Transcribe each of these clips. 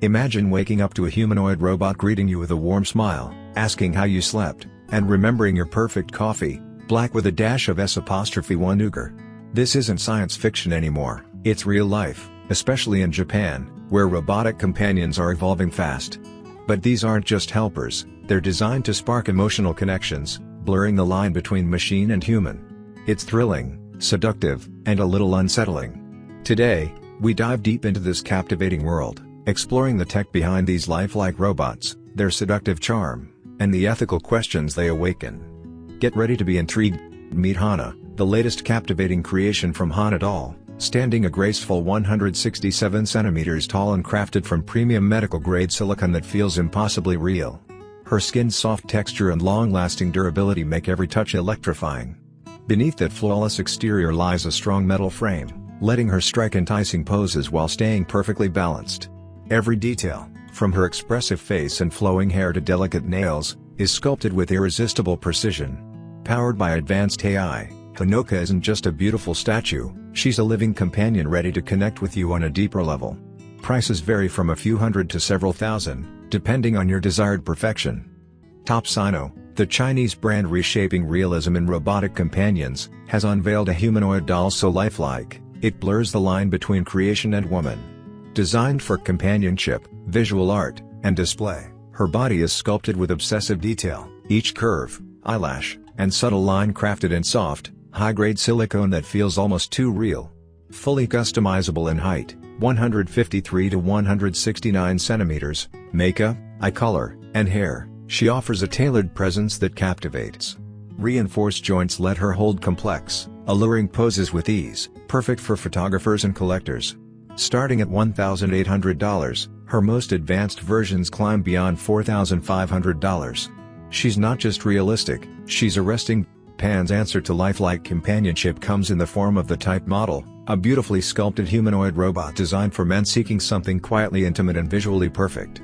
Imagine waking up to a humanoid robot greeting you with a warm smile, asking how you slept, and remembering your perfect coffee, black with a dash of S'1 nougat. This isn't science fiction anymore, it's real life, especially in Japan, where robotic companions are evolving fast. But these aren't just helpers, they're designed to spark emotional connections, blurring the line between machine and human. It's thrilling, seductive, and a little unsettling. Today, we dive deep into this captivating world, exploring the tech behind these lifelike robots, their seductive charm, and the ethical questions they awaken. Get ready to be intrigued. Meet Hana, the latest captivating creation from Hana Doll, standing a graceful 167 centimeters tall and crafted from premium medical-grade silicone that feels impossibly real. Her skin's soft texture and long-lasting durability make every touch electrifying. Beneath that flawless exterior lies a strong metal frame, letting her strike enticing poses while staying perfectly balanced. Every detail, from her expressive face and flowing hair to delicate nails, is sculpted with irresistible precision. Powered by advanced AI, Hanoka isn't just a beautiful statue, she's a living companion ready to connect with you on a deeper level. Prices vary from a few hundred to several thousand, depending on your desired perfection. TopSino, the Chinese brand reshaping realism in robotic companions, has unveiled a humanoid doll so lifelike, it blurs the line between creation and woman. Designed for companionship, visual art, and display, her body is sculpted with obsessive detail, each curve, eyelash, and subtle line crafted in soft, high-grade silicone that feels almost too real. Fully customizable in height, 153 to 169 centimeters, makeup, eye color, and hair, she offers a tailored presence that captivates. Reinforced joints let her hold complex, alluring poses with ease, perfect for photographers and collectors. Starting at $1,800, her most advanced versions climb beyond $4,500. She's not just realistic, she's arresting. Japan's answer to lifelike companionship comes in the form of the Type model, a beautifully sculpted humanoid robot designed for men seeking something quietly intimate and visually perfect.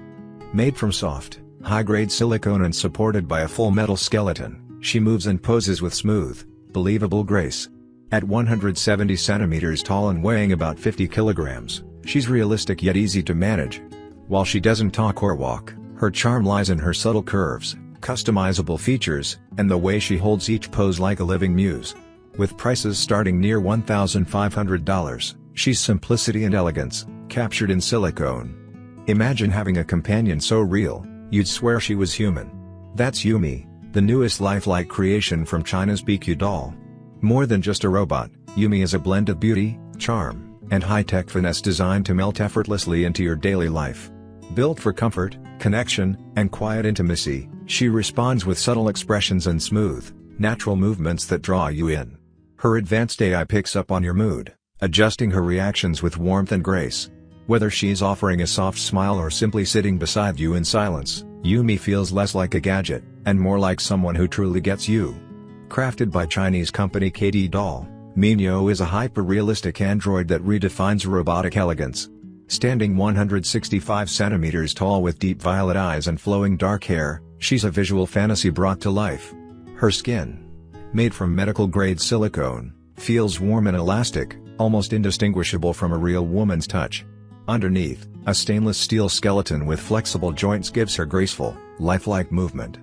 Made from soft, high-grade silicone and supported by a full metal skeleton, she moves and poses with smooth, believable grace. At 170 centimeters tall and weighing about 50 kilograms, she's realistic yet easy to manage. While she doesn't talk or walk, her charm lies in her subtle curves, customizable features, and the way she holds each pose like a living muse. With prices starting near $1,500, she's simplicity and elegance, captured in silicone. Imagine having a companion so real, you'd swear she was human. That's Yumi, the newest lifelike creation from China's BQ Doll. More than just a robot, Yumi is a blend of beauty, charm, and high-tech finesse designed to melt effortlessly into your daily life. Built for comfort, connection, and quiet intimacy, she responds with subtle expressions and smooth, natural movements that draw you in. Her advanced AI picks up on your mood, adjusting her reactions with warmth and grace. Whether she's offering a soft smile or simply sitting beside you in silence, Yumi feels less like a gadget, and more like someone who truly gets you. Crafted by Chinese company Doll Mino is a hyper-realistic android that redefines robotic elegance. Standing 165 centimeters tall with deep violet eyes and flowing dark hair, she's a visual fantasy brought to life. Her skin, made from medical-grade silicone, feels warm and elastic, almost indistinguishable from a real woman's touch. Underneath, a stainless steel skeleton with flexible joints gives her graceful, lifelike movement.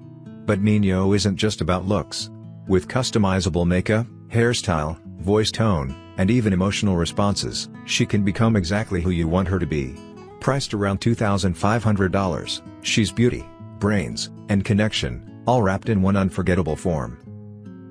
But Mino isn't just about looks. With customizable makeup, hairstyle, voice tone, and even emotional responses, she can become exactly who you want her to be. Priced around $2,500, she's beauty, brains, and connection, all wrapped in one unforgettable form.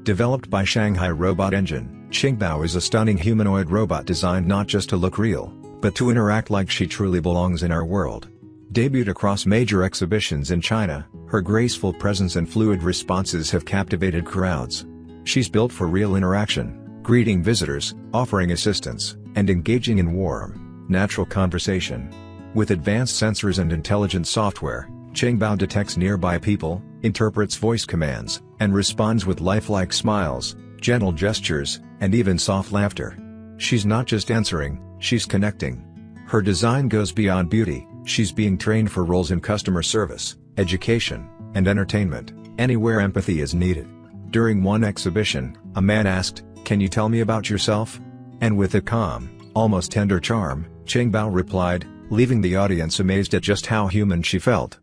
Developed by Shanghai Robot Engine, QINGBAO is a stunning humanoid robot designed not just to look real, but to interact like she truly belongs in our world. Debuted across major exhibitions in China, her graceful presence and fluid responses have captivated crowds. She's built for real interaction, greeting visitors, offering assistance, and engaging in warm, natural conversation. With advanced sensors and intelligent software, Ching Bao detects nearby people, interprets voice commands, and responds with lifelike smiles, gentle gestures, and even soft laughter. She's not just answering, she's connecting. Her design goes beyond beauty, she's being trained for roles in customer service, education, and entertainment, anywhere empathy is needed. During one exhibition, a man asked, "Can you tell me about yourself?" And with a calm, almost tender charm, Ching Bao replied, leaving the audience amazed at just how human she felt.